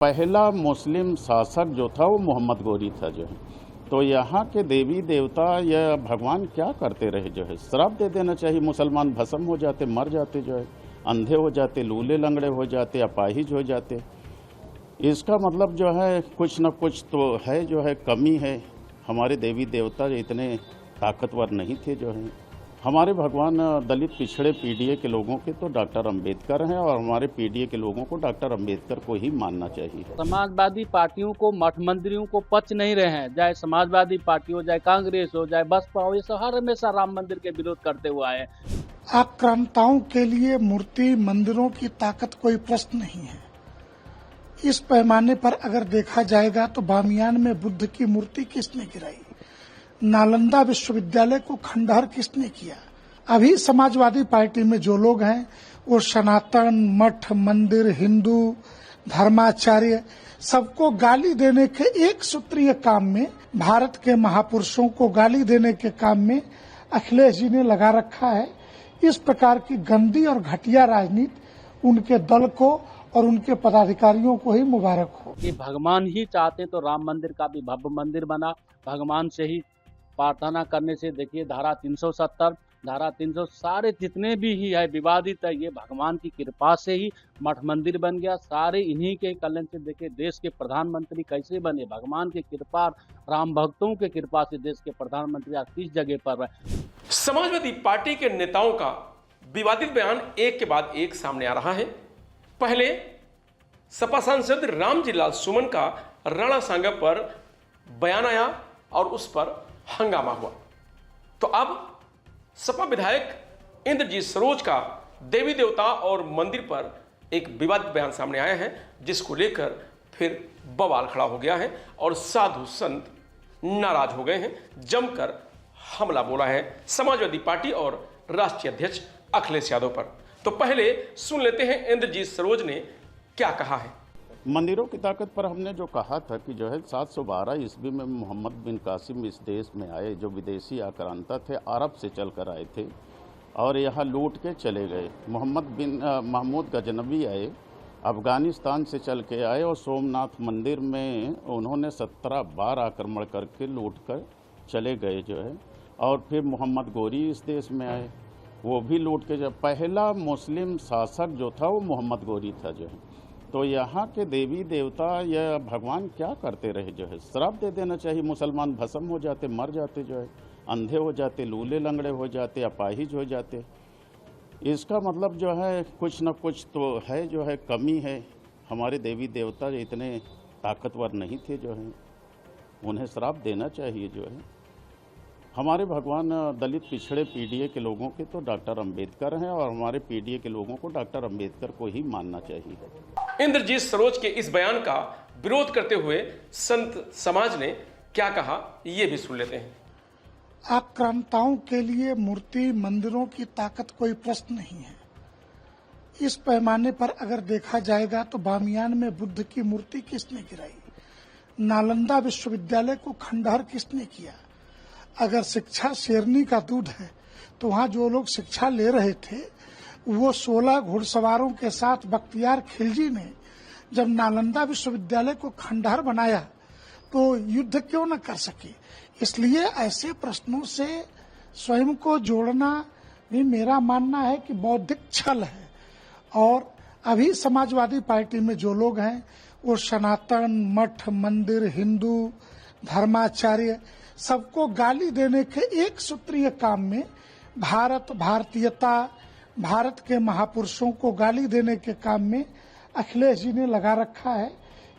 पहला मुस्लिम शासक जो था वो मोहम्मद गोरी था जो है। तो यहाँ के देवी देवता या भगवान क्या करते रहे जो है, श्राप दे देना चाहिए। मुसलमान भस्म हो जाते, मर जाते जो है, अंधे हो जाते, लूले लंगड़े हो जाते, अपाहिज हो जाते। इसका मतलब जो है कुछ न कुछ तो है जो है, कमी है। हमारे देवी देवता इतने ताकतवर नहीं थे जो है। हमारे भगवान दलित पिछड़े पीडीए के लोगों के तो डॉक्टर अंबेडकर हैं, और हमारे पीडीए के लोगों को डॉक्टर अंबेडकर को ही मानना चाहिए। समाजवादी पार्टियों को, मठ मंदिरों को पच नहीं रहे हैं, चाहे समाजवादी पार्टी हो, चाहे कांग्रेस हो, चाहे बसपा हो, ये सब हर हमेशा राम मंदिर के विरोध करते हुए आए। आक्रांताओं के लिए मूर्ति मंदिरों की ताकत कोई प्रश्न नहीं है। इस पैमाने पर अगर देखा जाएगा तो बामियान में बुद्ध की मूर्ति किसने गिराई, नालंदा विश्वविद्यालय को खंडहर किसने किया। अभी समाजवादी पार्टी में जो लोग हैं वो सनातन, मठ मंदिर, हिंदू, धर्माचार्य सबको गाली देने के एक सूत्रीय काम में, भारत के महापुरुषों को गाली देने के काम में अखिलेश जी ने लगा रखा है। इस प्रकार की गंदी और घटिया राजनीति उनके दल को और उनके पदाधिकारियों को ही मुबारक हो। कि भगवान ही चाहते तो राम मंदिर का भी भव्य मंदिर बना। भगवान से ही प्रार्थना करने से, देखिए धारा 370, धारा 300 सारे जितने भी ही है विवादित है, ये भगवान की कृपा से ही मठ मंदिर बन गया। सारे इन्हीं के कल्याण से, देखिए देश के प्रधानमंत्री कैसे बने, भगवान की कृपा, राम भक्तों की कृपा से देश के प्रधानमंत्री आज किस जगह पर है। समाजवादी पार्टी के नेताओं का विवादित बयान एक के बाद एक सामने आ रहा है। पहले सपा सांसद रामजी लाल सुमन का राणा सांगा पर बयान आया और उस पर हंगामा हुआ। तो अब सपा विधायक इंद्रजीत सरोज का देवी देवता और मंदिर पर एक विवादित बयान सामने आया है, जिसको लेकर फिर बवाल खड़ा हो गया है और साधु संत नाराज हो गए हैं। जमकर हमला बोला है समाजवादी पार्टी और राष्ट्रीय अध्यक्ष अखिलेश यादव पर। तो पहले सुन लेते हैं इंद्रजीत सरोज ने क्या कहा है। मंदिरों की ताकत पर हमने जो कहा था कि जो है 712 ईस्वी में मोहम्मद बिन कासिम इस देश में आए, जो विदेशी आक्रांता थे, अरब से चलकर आए थे और यहाँ लूट के चले गए। मोहम्मद बिन महमूद गजनबी आए, अफ़गानिस्तान से चल के आए और सोमनाथ मंदिर में उन्होंने 17 बार आक्रमण करके लूट कर चले गए जो है। और फिर मोहम्मद गोरी इस देश में आए, वो भी लूट के। जब पहला मुस्लिम शासक जो था वो मोहम्मद गोरी था जो है। तो यहाँ के देवी देवता या भगवान क्या करते रहे जो है, श्राप दे देना चाहिए। मुसलमान भस्म हो जाते, मर जाते जो है, अंधे हो जाते, लूले लंगड़े हो जाते, अपाहिज हो जाते। इसका मतलब जो है कुछ न कुछ तो है जो है, कमी है। हमारे देवी देवता इतने ताकतवर नहीं थे जो है, उन्हें श्राप देना चाहिए जो है। हमारे भगवान दलित पिछड़े पीडीए के लोगों के तो डॉक्टर अंबेडकर हैं, और हमारे पीडीए के लोगों को डॉक्टर अंबेडकर को ही मानना चाहिए। इंद्रजीत सरोज के इस बयान का विरोध करते हुए संत समाज ने क्या कहा, ये भी सुन लेते हैं। आक्रांताओं के लिए मूर्ति मंदिरों की ताकत कोई प्रश्न नहीं है। इस पैमाने पर अगर देखा जाएगा तो बामियान में बुद्ध की मूर्ति किसने गिराई, नालंदा विश्वविद्यालय को खंडहर किसने किया। अगर शिक्षा शेरनी का दूध है तो वहाँ जो लोग शिक्षा ले रहे थे वो 16 घुड़सवारों के साथ बख्तियार खिलजी ने जब नालंदा विश्वविद्यालय को खंडहर बनाया तो युद्ध क्यों न कर सके। इसलिए ऐसे प्रश्नों से स्वयं को जोड़ना भी मेरा मानना है कि बौद्धिक छल है। और अभी समाजवादी पार्टी में जो लोग हैं वो सनातन, मठ मंदिर, हिंदू, धर्माचार्य सबको गाली देने के एक सूत्रीय काम में, भारत, भारतीयता, भारत के महापुरुषों को गाली देने के काम में अखिलेश जी ने लगा रखा है।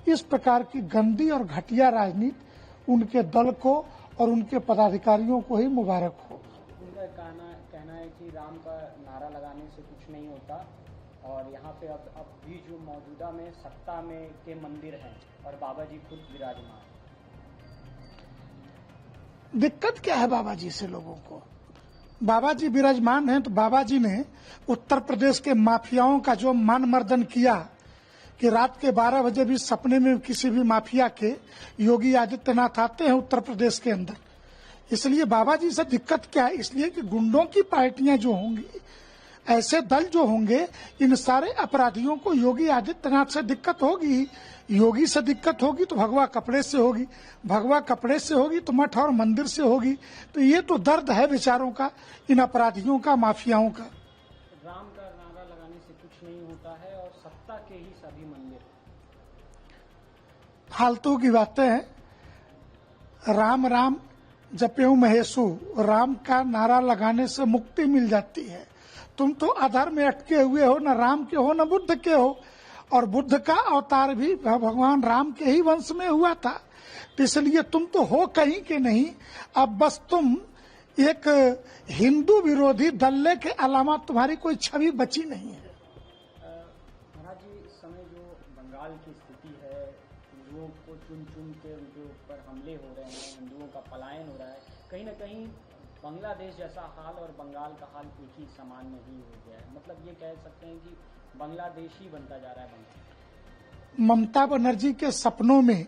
इस प्रकार की गंदी और घटिया राजनीति उनके दल को और उनके पदाधिकारियों को ही मुबारक हो। उनका कहना है कि राम का नारा लगाने से कुछ नहीं होता, और यहाँ पे अब भी जो मौजूदा में सत्ता में के मंदिर हैं और बाबा जी खुद विराजमान। दिक्कत क्या है बाबा जी से लोगों को? बाबा जी विराजमान हैं तो बाबा जी ने उत्तर प्रदेश के माफियाओं का जो मान मर्दन किया कि रात के 12 बजे भी सपने में किसी भी माफिया के योगी आदित्यनाथ आते हैं उत्तर प्रदेश के अंदर। इसलिए बाबा जी से दिक्कत क्या है? इसलिए कि गुंडों की पार्टियां जो होंगी ऐसे दल जो होंगे, इन सारे अपराधियों को योगी आदित्यनाथ से दिक्कत होगी। योगी से दिक्कत होगी तो भगवा कपड़े से होगी, भगवा कपड़े से होगी तो मठ और मंदिर से होगी। तो ये तो दर्द है बेचारों का, इन अपराधियों का, माफियाओं का। राम का नारा लगाने से कुछ नहीं होता है और सत्ता के ही सभी मंदिर। फालतू की बातें हैं। राम राम जपेऊ महेशु, राम का नारा लगाने से मुक्ति मिल जाती है। तुम तो अधर्म में अटके हुए हो, न राम के हो न बुद्ध के हो। और बुद्ध का अवतार भी भगवान राम के ही वंश में हुआ था, तो इसलिए तुम तो हो कहीं के नहीं। अब बस तुम एक हिंदू विरोधी दल्ले के अलावा तुम्हारी कोई छवि बची नहीं है। महाराज जी, इस समय जो बंगाल की स्थिति है, हिंदुओं को चुन चुन के उनके ऊपर हमले हो रहे हैं, हिंदुओं का पलायन हो रहा है, कहीं ना कहीं बांग्लादेश जैसा हाल और बंगाल का हाल एक ही समान नहीं हो गया है। मतलब ये कह सकते हैं कि बांग्लादेश ही बनता जा रहा है बंगाल। ममता बनर्जी के सपनों में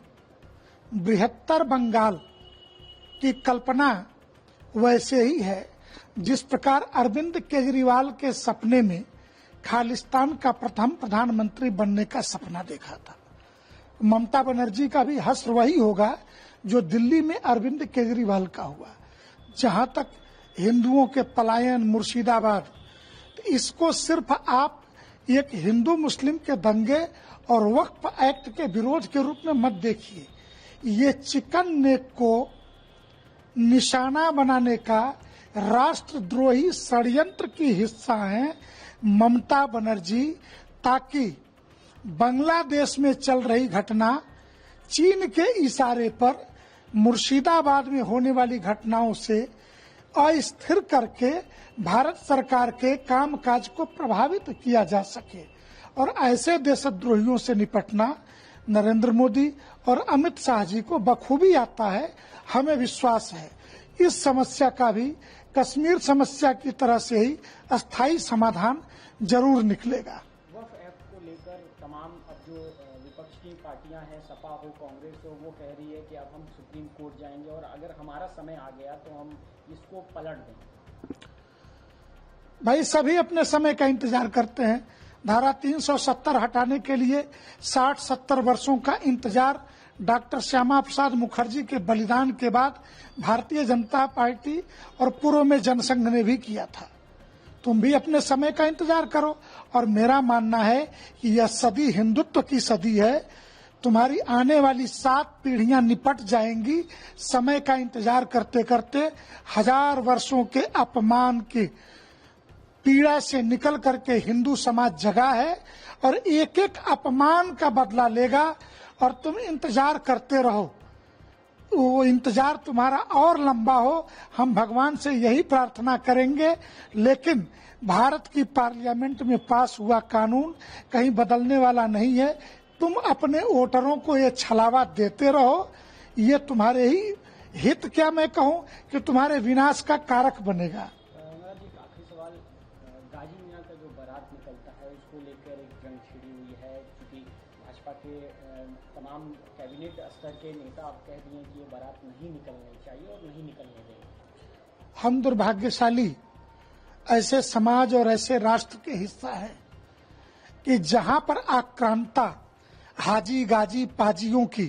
बृहत्तर बंगाल की कल्पना वैसे ही है जिस प्रकार अरविंद केजरीवाल के सपने में खालिस्तान का प्रथम प्रधानमंत्री बनने का सपना देखा था। ममता बनर्जी का भी हश्र वही होगा जो दिल्ली में अरविंद केजरीवाल का हुआ। जहां तक हिंदुओं के पलायन, मुर्शिदाबाद, तो इसको सिर्फ आप एक हिंदू मुस्लिम के दंगे और वक्फ एक्ट के विरोध के रूप में मत देखिए। ये चिकन नेक को निशाना बनाने का राष्ट्रद्रोही षड्यंत्र की हिस्सा है ममता बनर्जी, ताकि बांग्लादेश में चल रही घटना चीन के इशारे पर मुर्शिदाबाद में होने वाली घटनाओं से अस्थिर करके भारत सरकार के कामकाज को प्रभावित किया जा सके। और ऐसे देशद्रोहियों से निपटना नरेंद्र मोदी और अमित शाह जी को बखूबी आता है। हमें विश्वास है इस समस्या का भी कश्मीर समस्या की तरह से ही अस्थायी समाधान जरूर निकलेगा। वक्फ एक्ट को लेकर तमाम अब जो विपक्ष की पार्टियां हैं, सपा हो, कांग्रेस हो, वो कह रही है कि अब हम सुप्रीम कोर्ट जाएंगे और अगर हमारा समय आ गया तो हम इसको पलट दें। भाई सभी अपने समय का इंतजार करते हैं। धारा 370 हटाने के लिए 60-70 वर्षों का इंतजार डॉक्टर श्यामा प्रसाद मुखर्जी के बलिदान के बाद भारतीय जनता पार्टी और पूर्व में जनसंघ ने भी किया था। तुम भी अपने समय का इंतजार करो। और मेरा मानना है कि यह सदी हिंदुत्व की सदी है। तुम्हारी आने वाली 7 पीढ़ियां निपट जाएंगी समय का इंतजार करते करते। 1000 वर्षों के अपमान की पीड़ा से निकल करके हिंदू समाज जगा है और एक एक अपमान का बदला लेगा। और तुम इंतजार करते रहो, वो इंतजार तुम्हारा और लंबा हो, हम भगवान से यही प्रार्थना करेंगे। लेकिन भारत की पार्लियामेंट में पास हुआ कानून कहीं बदलने वाला नहीं है। तुम अपने वोटरों को ये छलावा देते रहो, ये तुम्हारे ही हित, क्या मैं कहूं कि तुम्हारे विनाश का कारक बनेगा। महाराज जी, आखिरी सवाल, गाजी मीना का जो बारात निकलता है उसको लेकर एक जंग छिड़ी हुई है, क्योंकि भाजपा के तमाम कैबिनेट स्तर के नेता आप कह दिए कि ये बारात नहीं निकलनी चाहिए और नहीं निकलने देंगे। हम दुर्भाग्यशाली ऐसे समाज और ऐसे राष्ट्र के हिस्सा है कि जहां पर आक्रांता हाजी गाजी पाजियों की,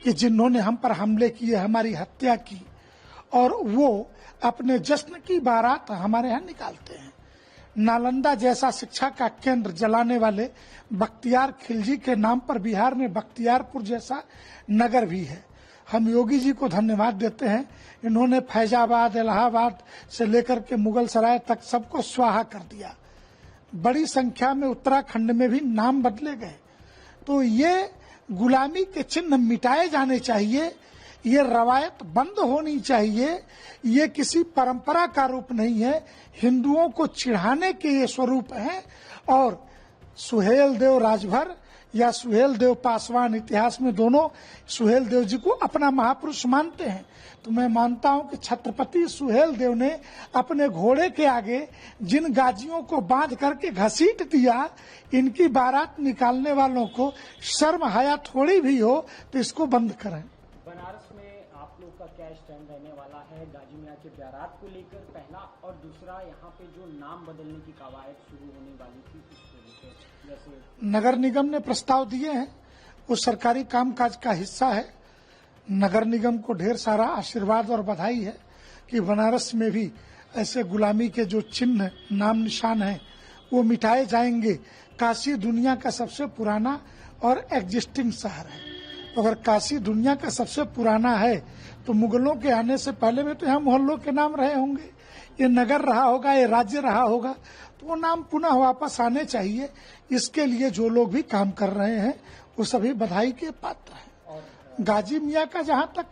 कि जिन्होंने हम पर हमले किए, हमारी हत्या की, और वो अपने जश्न की बारात हमारे यहाँ निकालते हैं। नालंदा जैसा शिक्षा का केंद्र जलाने वाले बख्तियार खिलजी के नाम पर बिहार में बख्तियारपुर जैसा नगर भी है। हम योगी जी को धन्यवाद देते हैं, इन्होंने फैजाबाद, इलाहाबाद से लेकर के मुगल सराय तक सबको स्वाहा कर दिया। बड़ी संख्या में उत्तराखंड में भी नाम बदले गए। तो ये गुलामी के चिन्ह मिटाए जाने चाहिए, ये रवायत बंद होनी चाहिए। ये किसी परंपरा का रूप नहीं है, हिंदुओं को चिढ़ाने के ये स्वरूप हैं। और सुहेल देव राजभर या सुहेल देव पासवान, इतिहास में दोनों सुहेल देव जी को अपना महापुरुष मानते हैं। तो मैं मानता हूं कि छत्रपति सुहेल देव ने अपने घोड़े के आगे जिन गाजियों को बांध करके घसीट दिया, इनकी बारात निकालने वालों को शर्म हया थोड़ी भी हो तो इसको बंद करें। बनारस में आप लोग का का क्या स्टैंड रहने वाला है गाजी मियां के बयारात को लेकर, पहला, और दूसरा यहाँ पे जो नाम बदलने की कवायद शुरू होने वाली थी उसको लेकर, जैसे नगर निगम ने प्रस्ताव दिए हैं, वो सरकारी कामकाज का हिस्सा है। नगर निगम को ढेर सारा आशीर्वाद और बधाई है कि बनारस में भी ऐसे गुलामी के जो चिन्ह नाम निशान हैं वो मिटाए जाएंगे। काशी दुनिया का सबसे पुराना और एग्जिस्टिंग शहर है। अगर काशी दुनिया का सबसे पुराना है तो मुगलों के आने से पहले में तो यहाँ मोहल्लों के नाम रहे होंगे, ये नगर रहा होगा, ये राज्य रहा होगा, तो वो नाम पुनः वापस आने चाहिए। इसके लिए जो लोग भी काम कर रहे हैं वो सभी बधाई के पात्र हैं। गाजी मियां का जहां तक,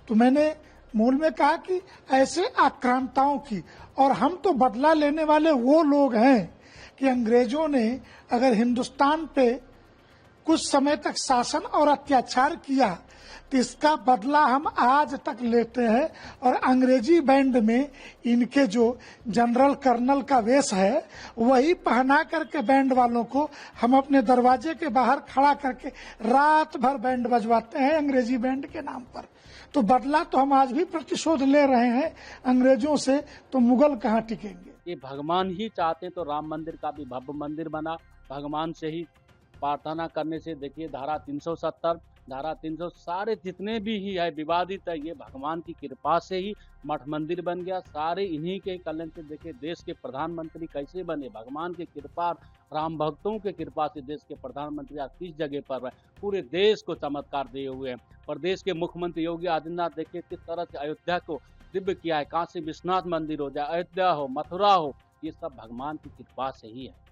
तो मैंने मूल में कहा कि ऐसे आक्रांताओं की, और हम तो बदला लेने वाले वो लोग हैं कि अंग्रेजों ने अगर हिंदुस्तान पे कुछ समय तक शासन और अत्याचार किया तो इसका बदला हम आज तक लेते हैं। और अंग्रेजी बैंड में इनके जो जनरल कर्नल का वेश है वही पहना करके बैंड वालों को हम अपने दरवाजे के बाहर खड़ा करके रात भर बैंड बजवाते हैं अंग्रेजी बैंड के नाम पर। तो बदला तो हम आज भी प्रतिशोध ले रहे हैं अंग्रेजों से, तो मुगल कहाँ टिकेंगे। ये भगवान ही चाहते तो राम मंदिर का भी भव्य मंदिर बना। भगवान से ही प्रार्थना करने से, देखिए धारा 370, धारा 300 सारे जितने भी ही है विवादित है, ये भगवान की कृपा से ही मठ मंदिर बन गया। सारे इन्हीं के कल्याण से, देखिए देश के प्रधानमंत्री कैसे बने, भगवान की कृपा, राम भक्तों के कृपा से देश के प्रधानमंत्री आज किस जगह पर है, पूरे देश को चमत्कार दिए हुए हैं। प्रदेश के मुख्यमंत्री योगी आदित्यनाथ देखिए किस तरह से अयोध्या को दिव्य किया है। काशी विश्वनाथ मंदिर हो जाए, अयोध्या हो, मथुरा हो, ये सब भगवान की कृपा से ही है।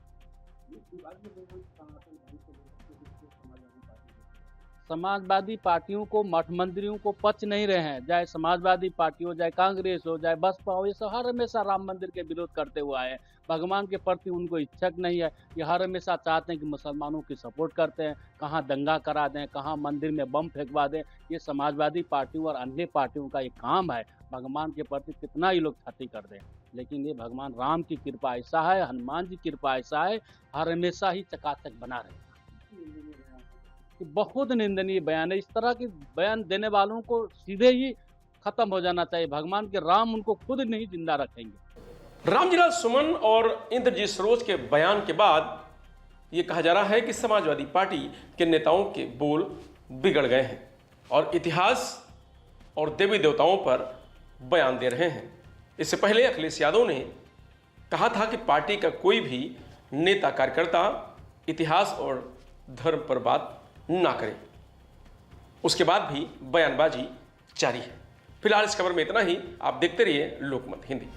समाजवादी पार्टियों को, मठ मंदिरों को पच नहीं रहे हैं, चाहे समाजवादी पार्टी हो, चाहे कांग्रेस हो, चाहे बसपा हो, ये सब हर हमेशा राम मंदिर के विरोध करते हुए आए हैं। भगवान के प्रति उनको इच्छक नहीं है। ये हर हमेशा चाहते हैं कि मुसलमानों की सपोर्ट करते हैं, कहाँ दंगा करा दें, कहाँ मंदिर में बम फेंकवा दें। ये समाजवादी पार्टियों और अन्य पार्टियों का ये काम है, भगवान के प्रति कितना ही लोग क्षति कर दें। लेकिन ये भगवान राम की कृपा ऐसा है, हनुमान जी की कृपा ऐसा है, हर हमेशा ही चकाचक बना रहेगा। बहुत निंदनीय बयान है। इस तरह के बयान देने वालों को सीधे ही खत्म हो जाना चाहिए। भगवान के राम उनको खुद नहीं जिंदा रखेंगे। रामजिलाल सुमन और इंद्रजीत सरोज के बयान के बाद ये कहा जा रहा है कि समाजवादी पार्टी के नेताओं के बोल बिगड़ गए हैं और इतिहास और देवी देवताओं पर बयान दे रहे हैं। इससे पहले अखिलेश यादव ने कहा था कि पार्टी का कोई भी नेता कार्यकर्ता इतिहास और धर्म पर बात ना करे। उसके बाद भी बयानबाजी जारी है। फिलहाल इस खबर में इतना ही। आप देखते रहिए लोकमत हिंदी।